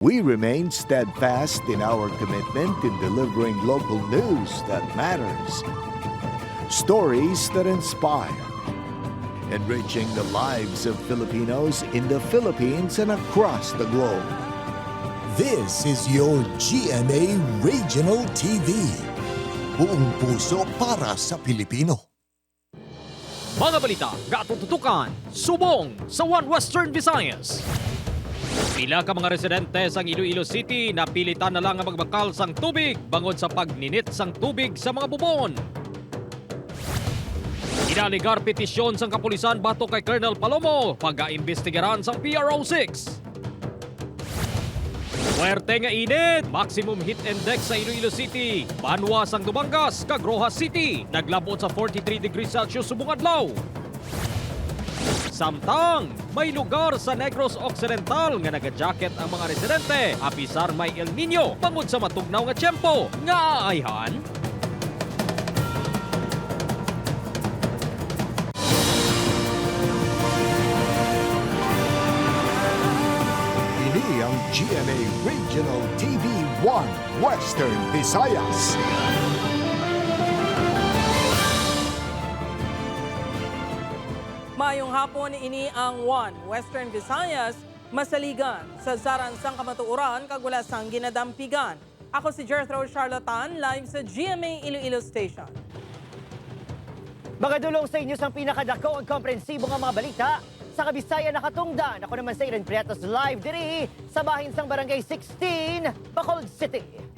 We remain steadfast in our commitment in delivering local news that matters. Stories that inspire. Enriching the lives of Filipinos in the Philippines and across the globe. This is your GMA Regional TV. Buong puso para sa Pilipino. Mga balita, gatututukan, subong sa One Western Visayas. Pila ka mga residente sang Iloilo City na pilitan na lang ang magbakal sang tubig bangod sa pagninit sang tubig sa mga bubon. Inaligar petisyon sang kapulisan bato kay Colonel Palomo pag-aimbestigaran sang PRO6. Muerte nga init, maximum heat index sa Iloilo City. Banwa sang Dumangas, kag Rojas City. Naglabot sa 43 degrees Celsius subong adlaw. Samtang, may lugar sa Negros Occidental nga naga-jacket ang mga residente apisar may El Nino bangod sa matugnaw nga tiyempo nga aayhan. Ini ang GMA Regional TV 1 Western Visayas. Mayong hapon, ini ang One Western Visayas, masaligan sa Zaransang Kamatuoran, kagula sang ginadampigan. Ako si Jethro Charlatan, live sa GMA Iloilo Station. Magadulong sa inyo sang pinakadako ang komprensibo nga mga balita sa Kabisaya nakatungdan. Ako naman sa Iren Prietos live diri sa bahin sang Barangay 16, Bacolod City.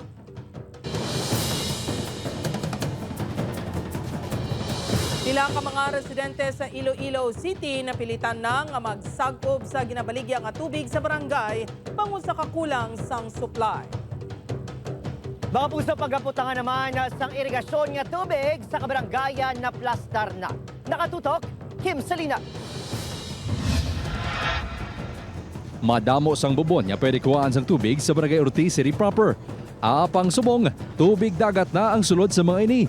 Pila ka mga residente sa Iloilo City napilitan na nga magsagop sa ginabaligya nga tubig sa barangay bangod sa kakulang sang supply. Mga puso pagaputangan naman sang irigasyon nga tubig sa kabarangayan na plastar na. Nakatutok, Kim Salina. Madamo sang bubon nga pwede kuhaan sang tubig sa Barangay Ortiz City proper. Apang subong, tubig dagat na ang sulod sa mga ini.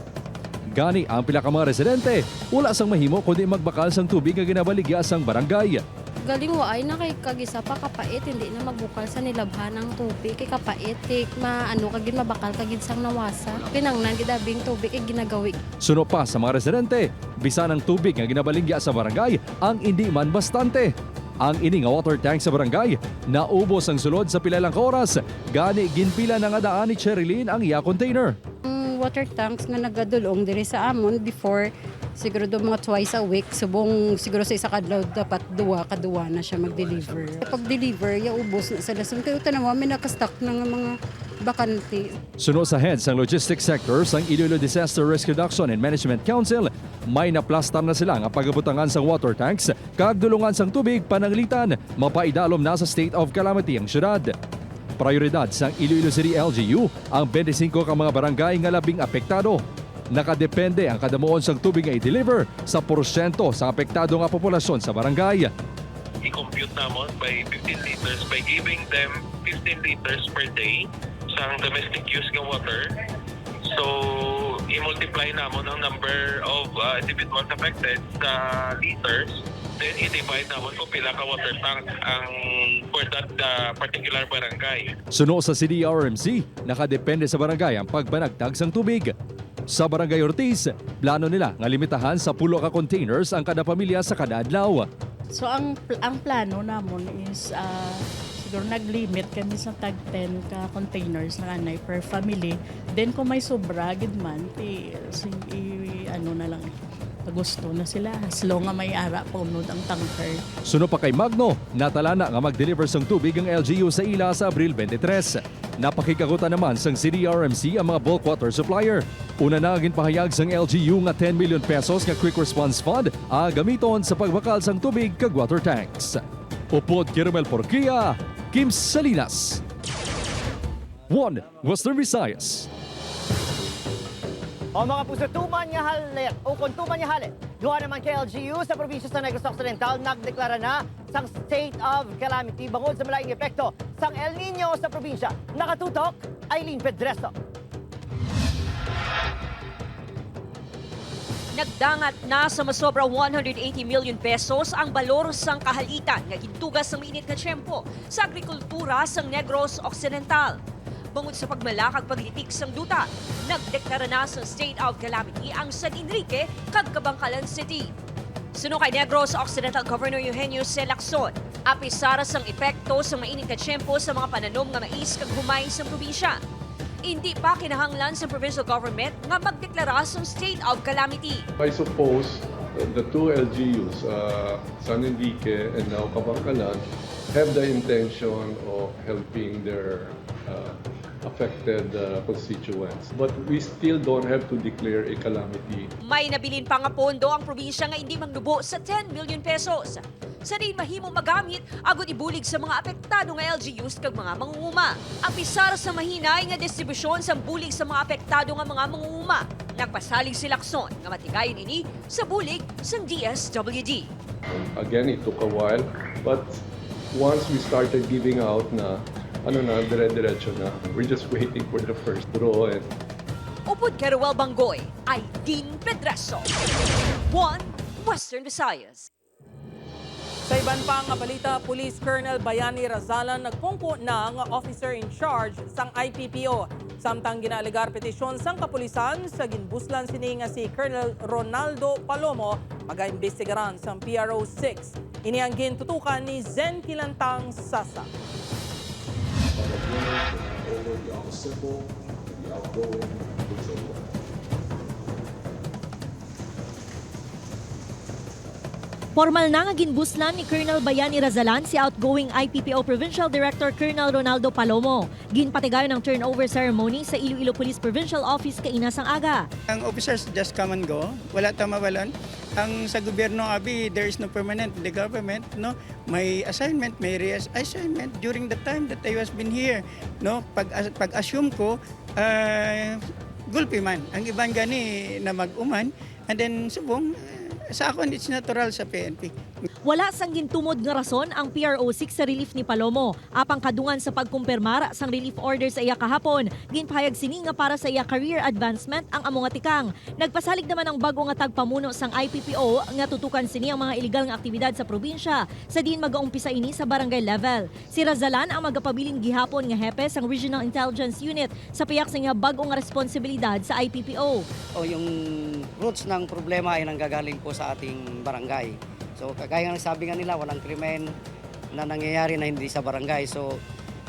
Gani ang pila ka mga residente, wala sang mahimo kundi magbakal sang tubig nga ginabaligya sang barangay. Galing waay na kay kagisa pa kapait, hindi na magbukal sa nilabhan ng tubig kay kapait kay kagid mabakal kagid sang nawasa. Pinangnan gid abing tubig kay ginagawi. Suno pa sa mga residente, bisan ang tubig nga ginabaligya sa barangay ang hindi man bastante. Ang ini nga water tank sa barangay naubos ang sulod sa pila lang ka oras. Gani ginpila na nga daan ni Cherilyn ang iya container. Water tanks nga nagadulong diri sa amon before siguro do mga twice a week subong siguro sa isa kadlaw dapat duwa na siya mag-deliver. Pag deliver ya ubos na sa dason kay tanawa may nakastock na nga mga bakante. Suno sa heads ang logistics sector sang Iloilo Disaster Risk Reduction and Management Council, may naplastar na sila nga pagabutangan sang water tanks kag dulungan sang tubig pananglitan mapaidalom na sa state of calamity ang syudad. Prioridad sang Iloilo City LGU ang 25 ka mga barangay nga labing apektado. Nakadepende ang kadamuon sang tubig nga i-deliver sa porsyento sa apektado nga populasyon sa barangay. I-compute namon by 15 liters by giving them 15 liters per day sang domestic use ng water. So, i-multiply namon ang number of individuals affected sa liters. Then, i-divide naman kung pila ka water tank ang for that particular barangay. Suno sa CDRMC, nakadepende sa barangay ang pagbanagtag sang tubig. Sa Barangay Ortiz, plano nila nga limitahan sa 10 ka containers ang kada pamilya sa kada adlaw. So ang plano namon is siguro nag-limit kami sa tag 10 ka containers na anay per family. Then kung may sobra gid man, na lang gusto na sila. As long nga may ara punod ang tanker. Suno pa kay Magno, natala na nga mag-deliver sang tubig ang LGU sa ila sa Abril 23. Napakikagutan naman sang CDRMC ang mga bulk water supplier. Una na ginpahayag sang LGU nga 10 million pesos nga quick response fund gamiton sa pagbakal sang tubig kag water tanks. Upod Kirmel Porquia, Kim Salinas. One Western Visayas. O mga puso, tuman nga halit, o kung tuman nga halit, duha naman kay LGU sa probinsya sa Negros Occidental, nagdeklara na sang state of calamity bangod sa malaking epekto sang El Nino sa probinsya. Nakatutok, Aileen Pedreso. Nagdangat na sa masobra 180 million pesos ang balor sang kahalitan nga gintugas ng mainit na tiyempo sa agrikultura sang Negros Occidental. Bangod sa pagmalakag paglitik sang duta, nagdeklara na sa state of calamity ang San Enrique kag Kabangkalan City. Suno kay Negros Occidental Governor Eugenio C. Lacson, apisara sang epekto sa mainit na tiyempo sa mga pananom nga mais kag humay sa probinsya. Hindi pa kinahanglan sa provincial government nga magdeklara sa state of calamity. I suppose the two LGUs, San Enrique and now Kabangkalan, have the intention of helping their affected constituents. But we still don't have to declare a calamity. May nabilin pa nga pondo ang probinsya nga hindi magnubo sa 10 million pesos. Sa rin mahimong magamit, agad ibulig sa mga apektado nga LGUs kag mga mangunguma. Ang pisar sa mahinay nga distribusyon sa bulig sa mga apektado nga mga mangunguma. Nagpasalig si Lacson nga matigayon ini sa bulig sa DSWD. Again, it took a while, but once we started giving out na, dire-diretso na. We're just waiting for the first draw. And Upod kay Ruel Bangoy, ay Dean Pedreso. 1 Western Visayas. Sa iban pang balita, Police Colonel Bayani Razalan nagpungko na nga officer in charge sang IPPO. Samtang ginaligar petisyon sang kapulisan sa ginbuslan sini nga si Colonel Ronaldo Palomo mag-aimbestigaran sang PRO 6. Ini ang gintutukan ni Zen Kilantang Sasa. Formal na nga ginbuslan ni Colonel Bayani Razalan si outgoing IPPO Provincial Director Colonel Ronaldo Palomo. Ginpatigayon ng turnover ceremony sa Iloilo Police Provincial Office kaina sang aga. Ang officers just come and go, wala tamawalan. Ang sa gobyerno abi, there is no permanent in the government, no. May assignment, may reassignment during the time that I was been here, no. Pag-assume ko, gulpi man. Ang iban gani na mag-uman, and then subong sa akon, it's natural sa PNP. Wala sang gintumod nga rason ang PRO6 sa relief ni Palomo. Apang kadungan sa pagkumpirmar sang relief order sa iya kahapon, ginpahayag sini nga para sa iya career advancement ang amo nga tikang. Nagpasalig naman ang bago nga tagpamuno sang IPPO nga tutukan sini ang mga illegal nga aktibidad sa probinsya sa din mag-aumpisa ini sa barangay level. Si Razalan ang magapabiling gihapon nga hepe sang Regional Intelligence Unit sa piyak sa iya bago nga responsibilidad sa IPPO. Yung roots ng problema ay nanggagaling po sa ating barangay. So kagaya ng sabi nga nila, walang krimen na nangyayari na hindi sa barangay. So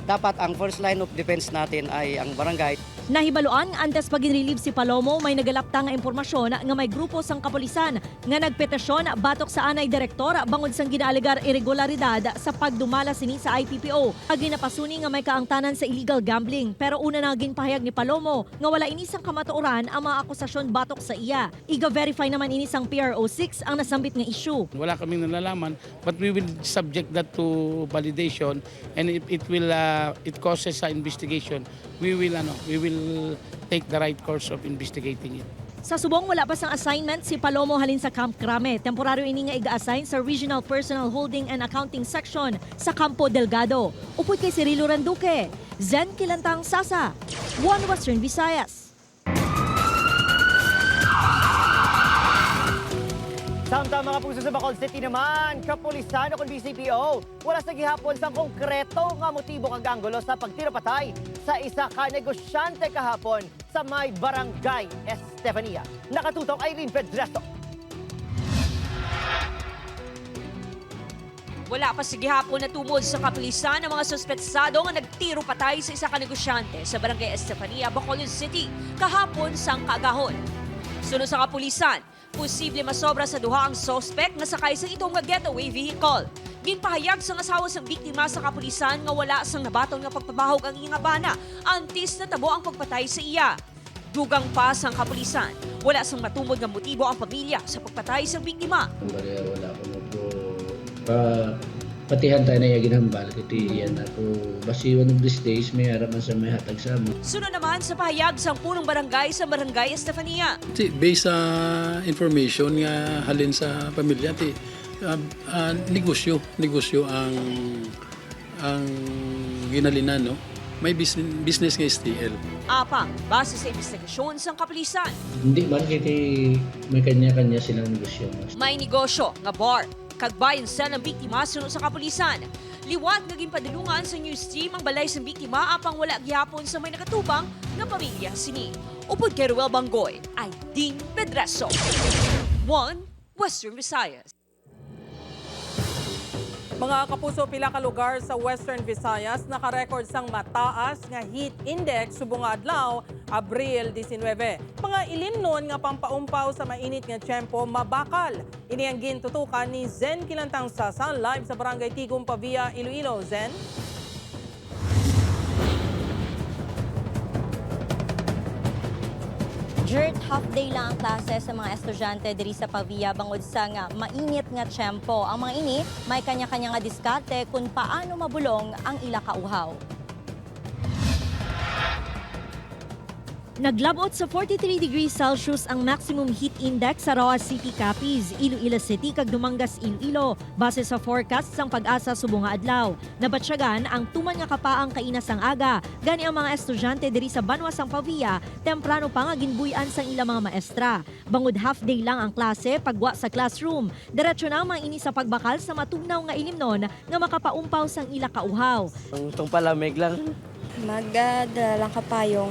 dapat ang first line of defense natin ay ang barangay. Nahibaluan, antes pag-relieve si Palomo, may nagalapta nga impormasyon nga may grupo sang kapulisan nga nagpetisyon batok sa anay direktor bangod sang ginaaligar irregularidad sa pagdumala sini sa IPPO. Ginapasuni nga may kaangtanan sa illegal gambling, pero una na ginpahayag ni Palomo nga wala inisang kamatuoran ang mga akusasyon batok sa iya. Iga-verify naman inisang PRO6 ang nasambit nga issue. Wala kaming nalalaman, but we will subject that to validation, and it causes an investigation. We will take the right course of investigating it. Sa subong wala pa sang assignment si Palomo halin sa Camp Crame. Temporaryo ini nga iga-assign sa Regional Personnel Holding and Accounting Section sa Campo Delgado. Upod kay Cirilo Randuque, Zen Kilantang Sasa, 1 Western Visayas. Samtang mga puso sa Bacolod City naman, kapulisan o BCPO, wala sa gihapon sa konkreto nga motibo kag anggulo sa pagtirapatay sa isa ka negosyante kahapon sa may barangay Estefania. Nakatutok Irene Pedreso. Wala pa sa gihapon na tumod sa kapulisan ang mga suspetsado nga nagtiro patay sa isa ka negosyante sa barangay Estefania, Bacolod City kahapon sang kaagahon. Sunod sa kapulisan, posible masobra sa duha ang suspect nga sakay sa itong nga getaway vehicle. Ginpahayag sa asawa sa biktima sa kapulisan nga wala sang nabaton nga pagpabahog ang iyang bana antes na tabo ang pagpatay sa iya. Dugang pa sang kapulisan, wala sang matumod nga motibo ang pamilya sa pagpatay sa biktima. Wala ko mo patihan tayo na yung ginambal, kasi yan ako, basi one of these days, may harapan sa may hatag sa amin. Sunod naman sa pahayag sa punong barangay sa barangay Estefania. Based sa information nga halin sa pamilya, negosyo ang ginalinan, no? may business nga STL. Apang, base sa investigasyon sa kapulisan. Hindi man kiti may kanya-kanya silang negosyo. May negosyo nga bar, kag buy and sell ng biktima sunod sa kapulisan. Liwat naging padulungan sa news team ang balay sa biktima apang wala gihapon sa may nakatubang nga pamilya sini. Upod kay Ruel Bangoy ay Ding Pedreso. 1 Western Visayas. Mga kapuso, pila ka lugar sa Western Visayas nakarecord sang mataas nga heat index subong nga adlaw, Abril 19. Mga ilimnon nga pampaumpaw sa mainit nga tiyempo mabakal. Ini ang gintutukan ni Zen Kilantang Sasa live sa Barangay Tigum, Pavia, Iloilo. Zen? Dirt, half day lang ang klase sa mga estudyante diri sa Pavia bangod sa nga mainit nga tiyempo. Ang mga ini may kanya-kanya nga diskarte kung paano mabulong ang ila kauhaw. Naglabot sa 43 degrees Celsius ang maximum heat index sa Roa City, Capiz, Iloilo City kag Dumangas, Iloilo base sa forecast sang pag-asa subong nga adlaw. Nabatsyagan ang tuman nga kapaang kainas ang aga. Gani ang mga estudyante diri sa Banwa sang Pavia, temprano pa nga ginbuy-an sang ilang mga maestra. Bangod half day lang ang klase pagwa sa classroom. Diretso na ang mga ini sa pagbakal sa matugnaw nga ilimnon nga makapaumpaw sang ila kauhaw. Itong palamig lang. Magdala lang payong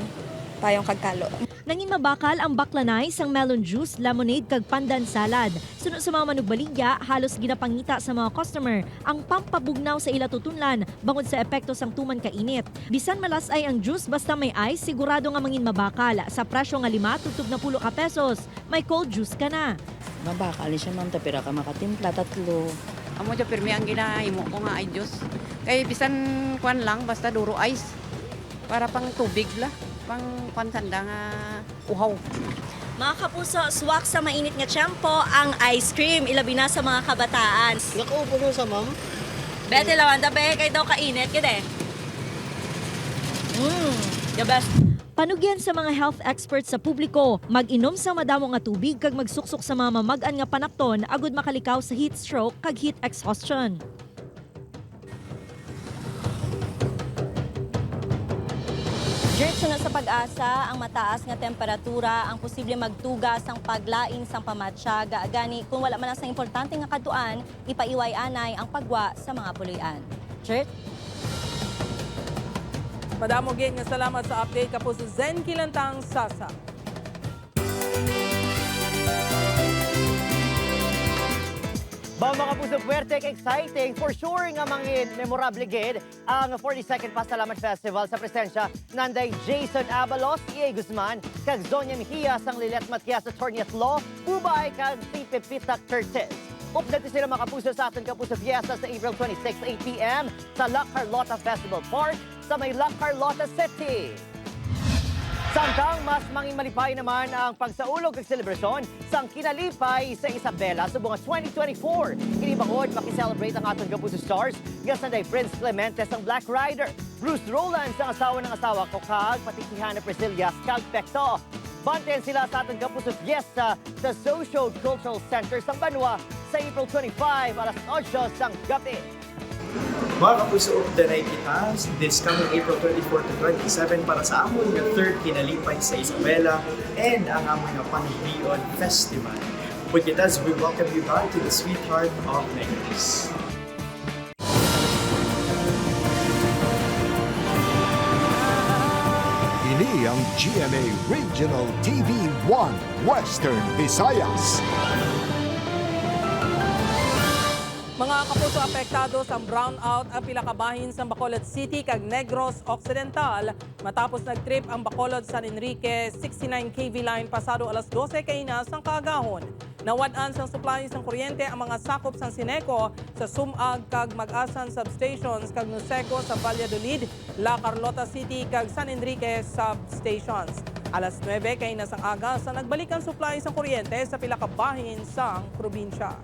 kagkalo. Nangin mabakal ang baklanay sang melon juice, lemonade kag pandan salad. Sunod sa mga manugbaligya, halos ginapangita sa mga customer ang pampabugnaw sa ila tutunlan bangod sa epekto sang tuman kainit. Bisan malas ay ang juice basta may ice, sigurado nga mangin mabakal. Sa presyo nga 5 tutog na 10 ka pesos, may cold juice ka na. Mabakal siya man tapira ka makatimpla 3. Amo jo pirmi ang ginahimo ko nga ay juice. Kay bisan kwan lang basta duro ice. Para pang tubig la. Pang pansanda nga uhaw. Mga kapuso, swak sa mainit nga tiyempo ang ice cream, ilabi na sa mga kabataan. Nakaupo mo sa ma'am? Bete lawan, tabi kay daw kainit, kede. The best. Panugyan sa mga health experts sa publiko, mag-inom sa madamo nga tubig kag magsuksok sa mga mamag-an nga panakton agud makalikaw sa heat stroke kag heat exhaustion. Dirt, sunod sa pag-asa, ang mataas nga temperatura ang posible magtugas ang paglain sang pamatsyag. Gani, kung wala man sa importante nga kaduan, ipaiway-anay ang pagwa sa mga puloy-an. Dirt? Madamo gid nga salamat sa update kapuso Zen Kilantang Sasa. Mga kapuso, puwerte, exciting, for sure nga mangin memorable gid ang 42nd Pasalamat Festival sa presensya nanday Jason Abalos, E.A. Guzman, kag Zonia Mejia sang Lilet Matias Attorney at Law, ubay kag si Pepita Curtis. Update sila mga kapuso sa ating Kapuso Fiesta sa April 26, 8 p.m. sa La Carlota Festival Park sa may La Carlota City. Samtang mas manging malipay naman ang pagsaulog at selebrasyon sang kinalipay sa Isabela sa bunga 2024. Kinibangod makiselebrate ang atong Kapuso Stars gasanday Prince Clemente sang Black Rider, Bruce Roland sang asawa ng asawa ko kag patitihan na Priscillas kag Pekto. Bantayan sila sa atong Kapuso Fiesta sa Socio-Cultural Center sang Banwa sa April 25 alas 8 sang gabi. Mga kapuso, updanay kita this coming April 24 to 27 para sa amon nga third kinalipay sa Isabela and ang amon nga Panagbion Festival. With it as we welcome you back to the sweetheart of Negros. Ini ang GMA Regional TV 1 Western Visayas. Mga kapuso, apektado sa brownout ang pila ka bahin sa Bacolod City kag Negros Occidental matapos nagtrip ang Bacolod San Enrique 69 kV line pasado alas 12 kainas ang kaagahon. Nawad-an sang supply sang kuryente ang mga sakop sang Sineco sa Sumag kag Mag-asan substations kag Nuseco sa Valladolid, La Carlota City kag San Enrique substations. Alas 9 kainas ang aga sa nagbalik ang supply sang kuryente sa pila ka bahin sang probinsya.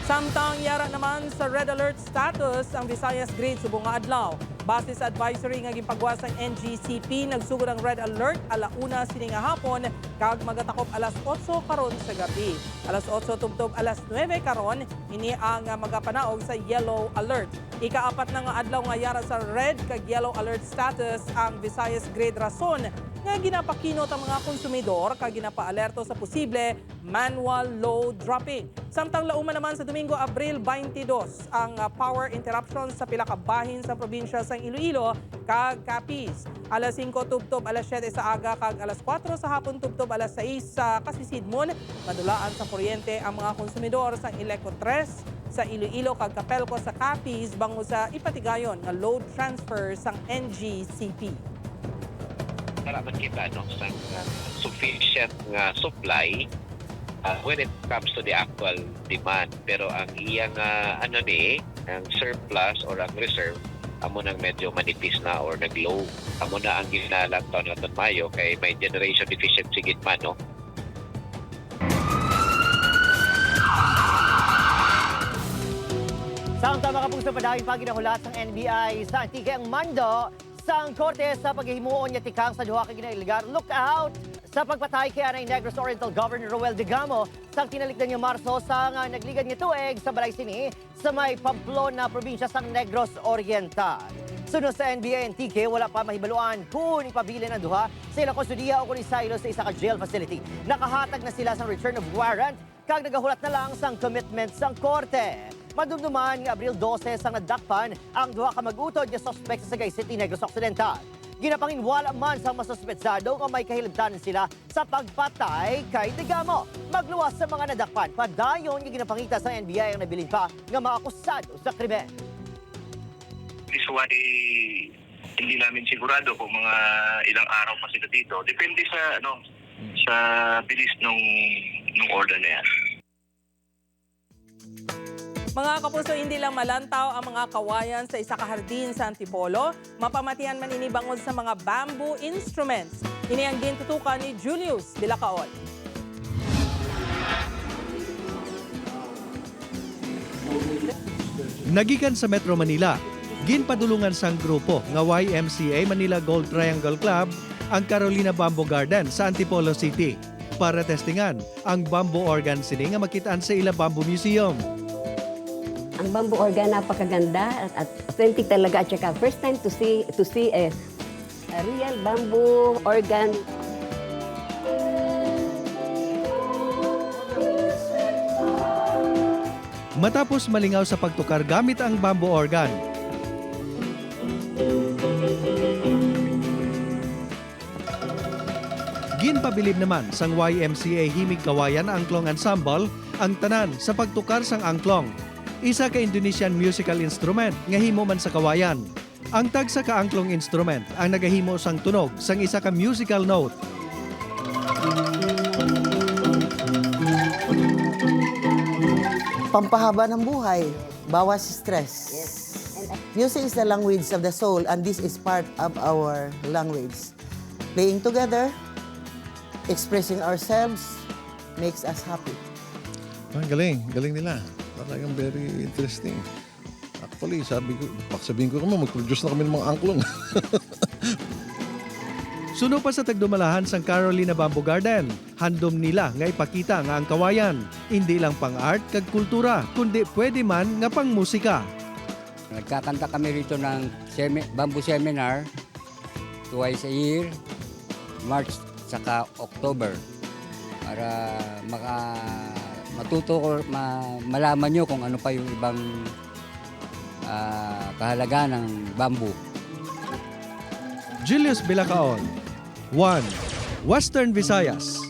Samtang yara naman sa red alert status ang Visayas Grid subong nga adlaw. Base sa advisory nga gipagawa sa NGCP, nagsugod ang red alert alauna sining nga hapon kag magatakop alas 8 karon sa gabi. Alas 8 tubtob alas 9 karon ini ang magapanaog sa yellow alert. Ikaapat na nga adlaw nga yara sa red kag yellow alert status ang Visayas Grade rason nga ginapakinot ang mga konsumidor kag ginapaalerto sa posible manual load dropping. Samtang lauman naman sa Domingo, Abril 22 ang power interruption sa pila ka bahin sa probinsya sa Iloilo kag Capiz. Alas 5 tubtob alas 7 sa aga kag alas 4 sa hapon tubtob alas 6 sa Kasisidmon. Madulaan sa kuryente ang mga konsumidor sa Ileco 3 sa Iloilo kag Capelco sa Capiz bango sa ipatigayon nga load transfer sang NGCP. Dapat kita sa sufficient supply when it comes to the actual demand. Pero ang iyang ang surplus or ang reserve, amo nang medyo manipis na or nag-low. Amo na ang ginalang taon natin Mayo kay may generation deficiency gitman, no? Samtang mga puso padahing paginahulat ng NBI sa antike ang mando sa korte sa paghihimuon niya tikang sa duha ka ginailegar. Look out sa pagpatay kay Anay Negros Oriental Governor Roel Digamo sa tinalikdan niya Marso sa nga nagligad niya tuig sa balay sini sa may Pamplona probinsya sa Negros Oriental. Sunod sa NBI NTK, wala pa mahibaluan kung ipabilin ang duha sa ilang kustudiya o kung isaylo sa isa ka jail facility. Nakahatag na sila sa return of warrant kag nagahulat na lang sang commitment sang korte. Madumduman ng Abril 12 sang nadakpan ang duha ka mag-utod nga suspect sa Sagay City, Negros Occidental. Ginapanginwala man sa masuspetsado nga may kahilabtanan sila sa pagpatay kay Digamo. Magluwas sa mga nadakpan, padayon nga ginapangita sa NBI ang nabilin pa nga mga akusado sa krimen. This one, hindi namin sigurado kung mga ilang araw pa sila dito. Depende sa sa bilis nung order na yan. Mga kapuso, hindi lang malantaw ang mga kawayan sa isa ka hardin sa Antipolo, mapamatihan man ini bangod sa mga bamboo instruments. Ini ang gintutukan ni Julius Bilacaol. Nagikan sa Metro Manila, ginpadulungan sang grupo nga YMCA Manila Gold Triangle Club ang Carolina Bamboo Garden sa Antipolo City para testingan ang bamboo organ sini nga makitaan sa Ila Bamboo Museum. Ang bamboo organ napakaganda at authentic talaga at saka first time to see a real bamboo organ. Matapos malingaw sa pagtukar gamit ang bamboo organ, ginpabilib naman sang YMCA Himig Kawayan Angklong Ensemble ang tanan sa pagtukar sang angklong. Isa ka Indonesian musical instrument nga himo man sa kawayan. Ang tagsa ka angklong instrument ang nagahimo sang tunog sang isa ka musical note. Pampahaba ng buhay, bawas stress. Music is the language of the soul and this is part of our language. Playing together, expressing ourselves, makes us happy. Galing nila. Talagang very interesting. Actually, sabihin ko naman, mag-produce na kami ng mga angklong. Suno pa sa tagdumalahan sang Carolina Bamboo Garden, handom nila nga ipakita nga ang kawayan. Hindi lang pang art kag kultura, kundi pwede man nga pang musika. Nagkakanta kami rito ng bamboo seminar twice a year, March saka October, para malaman nyo kung ano pa yung ibang kahalagaan ng bamboo. Julius Bilacaol, 1. Western Visayas.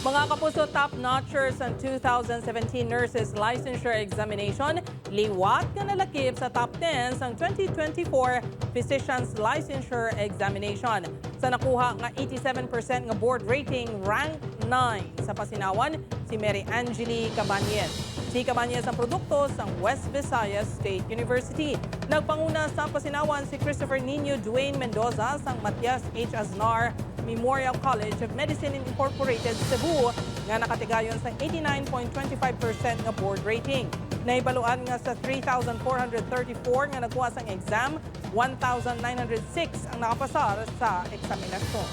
Mga kapuso, top-notchers ang 2017 Nurses Licensure Examination, liwat ka nalakip sa top 10 ang 2024 Physicians Licensure Examination. Sa nakuha nga 87% nga board rating, rank 9 sa Pasinawan, si Mary Angeli Cabañez. Si Cabañez ang produkto sa West Visayas State University. Nagpanguna sa Pasinawan si Christopher Nino Dwayne Mendoza sa Matias H. Aznar Memorial College of Medicine Incorporated, Cebu, nga nakatigayon sa 89.25% nga board rating. Naibaluan nga sa 3,434 nga nagkuha sang exam, 1,906 ang nakapasar sa eksaminasyon.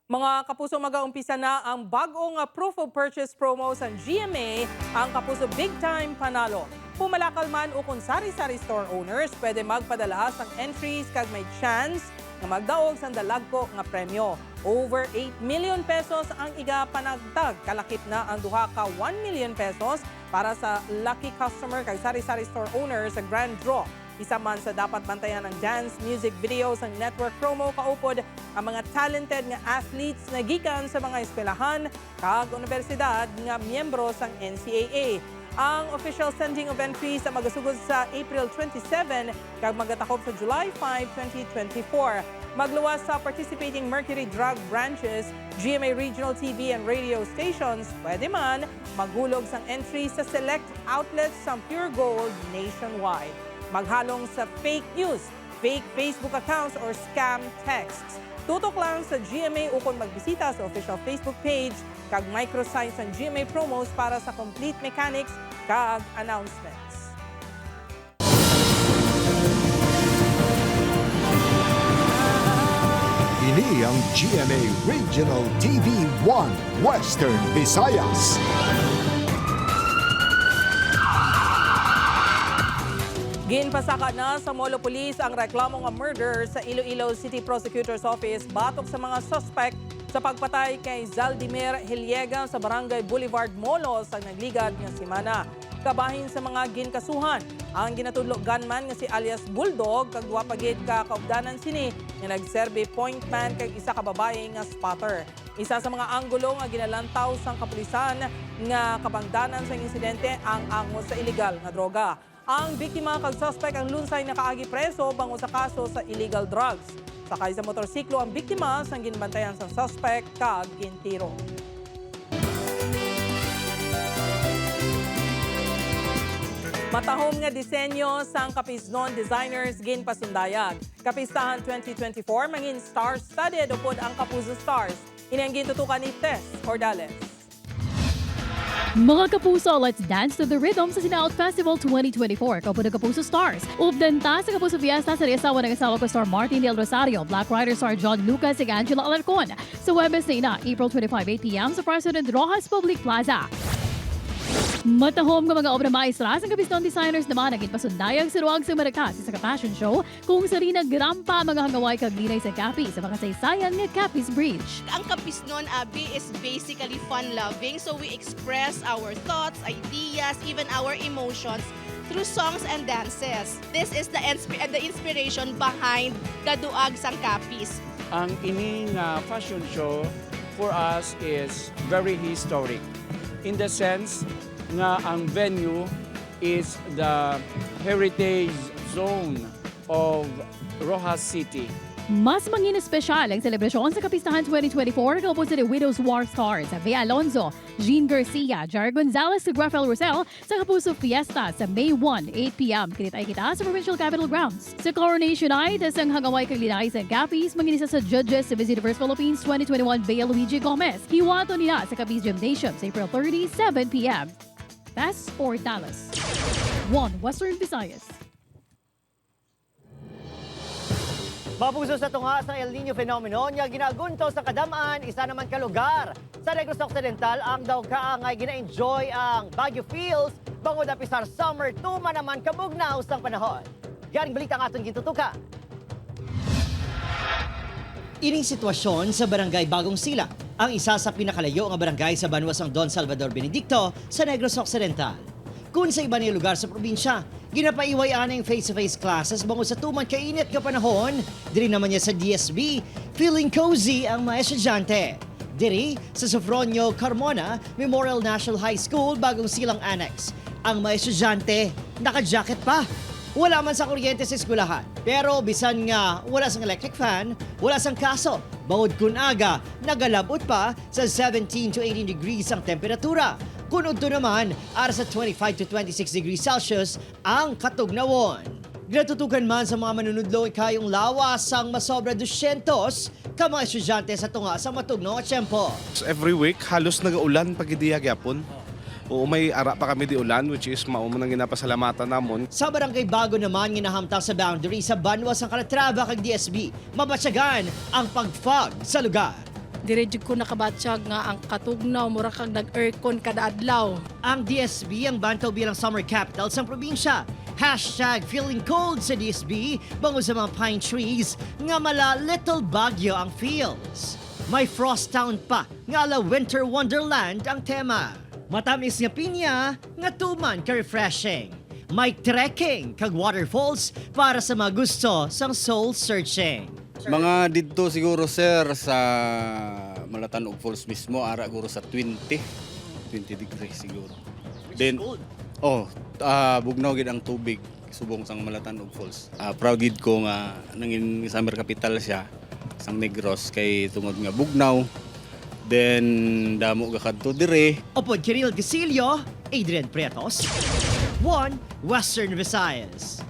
Mga kapuso, mag-aumpisa na ang bagong proof of purchase promo sa GMA, ang Kapuso Big Time Panalo. Pumalakal man o kung sari-sari store owners, pwede magpadala sang entries kag may chance na magdaog sa dalagko nga premyo. Over 8 million pesos ang iga panagdag. Kalakip na ang duha ka 1 million pesos para sa lucky customer kag sari-sari store owners sa grand draw. Isa man sa dapat bantayan ng dance music videos ang network promo, kaupod ang mga talented nga athletes na gikan sa mga eskwelahan kag universidad nga miyembro sang NCAA. Ang official sending of entries sa magasugod sa April 27 kag magatakop sa July 5, 2024. Magluwas sa participating Mercury Drug branches, GMA Regional TV and radio stations, pwede man maghulog sang entries sa select outlets sa Pure Gold nationwide. Maghalong sa fake news, fake Facebook accounts or scam texts. Tutok lang sa GMA ukon magbisita sa official Facebook page kag microsite ang GMA promos para sa complete mechanics kag announcements. Ini ang GMA Regional TV 1 Western Visayas. Ginpasaka na sa Molo Police ang reklamo nga murder sa Iloilo City Prosecutor's Office batok sa mga suspect sa pagpatay kay Zaldimir Hiliega sa Barangay Boulevard, Molos ang nagligad nga semana. Kabahin sa mga ginkasuhan ang ginatudlo gunman nga si alias Bulldog kag duha pagid ka kaupdanan sini nga nagserbe point man kag isa ka babae nga spotter. Isa sa mga anggulo nga ginalantaw sang kapulisan nga kabangdanan sa insidente ang angos sa illegal nga droga. Ang biktima kag suspect ang lunsay nakaagi preso bango sa kaso sa illegal drugs. Sakay sa motorsiklo ang biktima sang ginbantayan sa suspect kag gintiro. Matahom nga disenyo sang Kapisnon Designers ginpasundayag. Kapistahan 2024 mangin star-studded upod ang Kapuso Stars. Ini ang gintutukan ni Tess Cordales. Mga kapuso, let's dance to the rhythm sa Sinaut Festival 2024. Kaupo ng Kapuso Stars. Ubdanta sa Kapuso Fiesta sa riyasawa ng asawa ko star Martin Del Rosario, Black Rider star John Lucas ug Angela Alarcon. Sa Webes na April 25, 8 p.m. sa President Rojas Public Plaza. Matahom nga mga obra maestra sa Kapisnon Designers naman ang ginpasundayag sa ruwag sa Maracas sa fashion show kung sa rin nagrampa mga hangaway kaglinay sa Capi sa mga saysayan nga Capi's Bridge. Ang Kapisnon, Abi, is basically fun-loving, so we express our thoughts, ideas, even our emotions through songs and dances. This is the inspiration behind the Duag sang Capis. Ang ining fashion show for us is very historic in the sense nga ang venue is the heritage zone of Rojas City. Mas mangin espesyal ang selebrasyon sa Kapistahan 2024 kaupo sa The Widows War Stars, Bea Alonzo, Jean Garcia, Jar Gonzalez ug Rafael Rosel sa Kapuso Fiesta sa May 1, 8 p.m. Kinitay kita sa Provincial Capitol Grounds. Sa Coronation Night, ang hangaway kaglinay sa Capis, manginisa sa judges sa Miss Universe Philippines 2021 Bea Luigi Gomez. Hiwato nila sa Capiz Gymnasium sa April 30, 7 p.m. That's for Dallas. 1 Western Visayas. Mapuso sa tunga sa El Nino phenomenon nga ginagunto sa kadamaan, isa naman ka lugar sa Negros Occidental ang daw kaangay gina-enjoy ang Baguio Feels bangod na pisar summer tuma naman kabugnaw sang panahon. Garing balita ang atong gintutuka. Ining sitwasyon sa Barangay Bagong Sila, ang isa sa pinakalayo nga barangay sa banwas ang Don Salvador Benedicto sa Negros Occidental. Kung sa iba niya lugar sa probinsya, ginapaiway aning face-to-face classes bango sa tuman kainit ka panahon, diri naman niya sa DSB, feeling cozy ang mga estudyante. Diri sa Sofronio Carmona Memorial National High School, Bagong Silang Annex. Ang mga estudyante, naka-jacket pa. Wala man sa kuryente sa eskwelahan. Pero bisan nga wala sang electric fan, wala sang kaso. Bawod kun aga, nagalabot pa sa 17 to 18 degrees ang temperatura. Kunod to naman, ara sa 25 to 26 degrees Celsius ang katugnawon. Ginatutukan man sa mga manunudlo kayong lawas sang masobra 200 ka mga estudyante sa tunga sa matugno at tiyempo. Every week, halos nag-ulan pag-idiya gyapon. Oo, may ara pa kami di ulan, which is mao man ang ginapasalamatan namon. Sa Barangay Bago naman ginahamtang sa boundary sa Banwa sang Calatrava kag DSB, mabatyagan ang pagfog sa lugar. Diretso ko nakabatsyag nga ang katugnaw mura kag nag-aircon kada adlaw. Ang DSB ang bantaw bilang summer capital sa probinsya. #feeling cold sa DSB bango sa mga pine trees nga mala little bagyo ang feels. May frost town pa nga ala winter wonderland ang tema. Matamis nga pinya nga tuman ka refreshing. May trekking kag waterfalls para sa mga gusto sang soul searching. Mga dito siguro sir sa Malatanog Falls mismo, ara guro sa 20 degrees siguro. Then bugnaw gid ang tubig subong sang Malatanog Falls. Proud gid ko nga nangin summer capital siya sang Negros kay tungod nga bugnaw. Then damo ga kadto dire. Upod Kiril Gasilio, Adrian Prietos, 1 Western Visayas.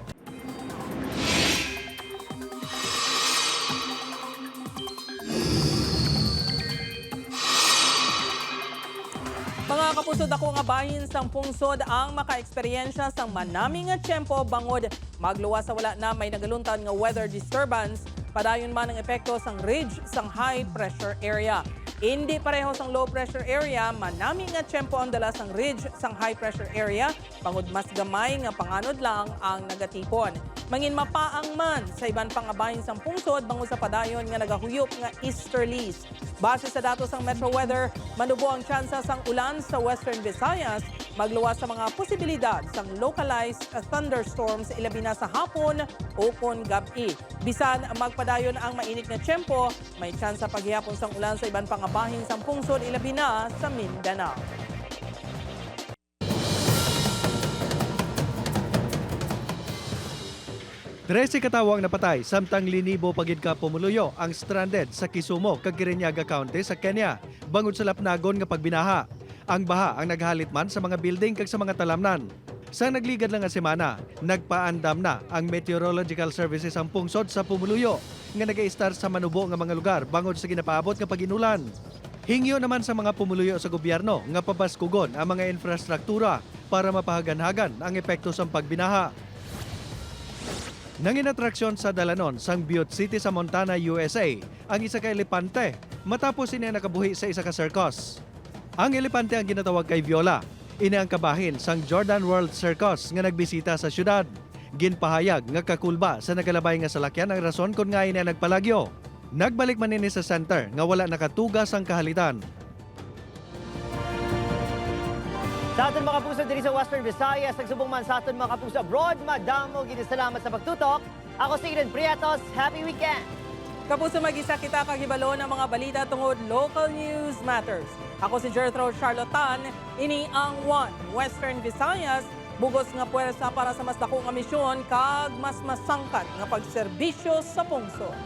Mga kapusod, ako nga bahin sang pungsod ang maka-eksperyensya sang manami nga tiyempo bangod magluwas sa wala na may nagaluntan nga weather disturbance padayon man ang epekto sang ridge sang high pressure area. Hindi pareho sang low pressure area, manami nga tiyempo ang dala sang ridge sang high pressure area bangod mas gamay nga panganod lang ang nagatipon. Mangin mapaang man sa iban pangabahin sang pungsod bangod sa padayon nga nagahuyop nga easterlies. Base sa datos ng Metro Weather, manubo ang tsansa sang ulan sa Western Visayas, magluwas sa mga posibilidad sang localized thunderstorms ilabi na sa hapon o kon gabi. Bisan magpadayon ang mainit na tiyempo, may tsansa paghihapon sang ulan sa iban pangabahin sang pungsod ilabi na sa Mindanao. Tresi katawang napatay samtang linibo pagid ka pumuluyo ang stranded sa Kisumo kag Kirinyaga County sa Kenya bangod sa lapnagon nga pagbinaha. Ang baha ang naghalit man sa mga building kag sa mga talamnan. Sa nagligad lang nga semana, nagpaandam na ang Meteorological Services ang pungsod sa pumuluyo nga nag-i-star sa manubo nga mga lugar bangod sa ginapaabot nga paginulan. Hingyo naman sa mga pumuluyo sa gobyerno nga pabaskugon ang mga infrastruktura para mapahagan-hagan ang epekto sa pagbinaha. Nangin atraksyon sa dalanon sang Butte City sa Montana, USA, ang isa ka elepante matapos ini nakabuhi sa isa ka circus. Ang elepante ang ginatawag kay Viola. Ini ang kabahin sang Jordan World Circus nga nagbisita sa syudad. Ginpahayag nga kakulba sa nagalabay nga salakyan ang rason kung nga ini nagpalagyo. Nagbalik man ini sa center nga wala nakatugas ang kahalitan. Sa aton mga kapuso diri sa Western Visayas, nagsubong man sa aton mga kapuso abroad, madamo ginasalamat sa pagtutok. Ako si Adrian Prietos, happy weekend! Kapuso, mag-isa kita kahibalo ng mga balita tungod Local News Matters. Ako si Jethro Charlotan, ini ang 1 Western Visayas, bugos nga puwersa para sa mas dako nga misyon kag mas masangkat nga pagserbisyo sa pungsod.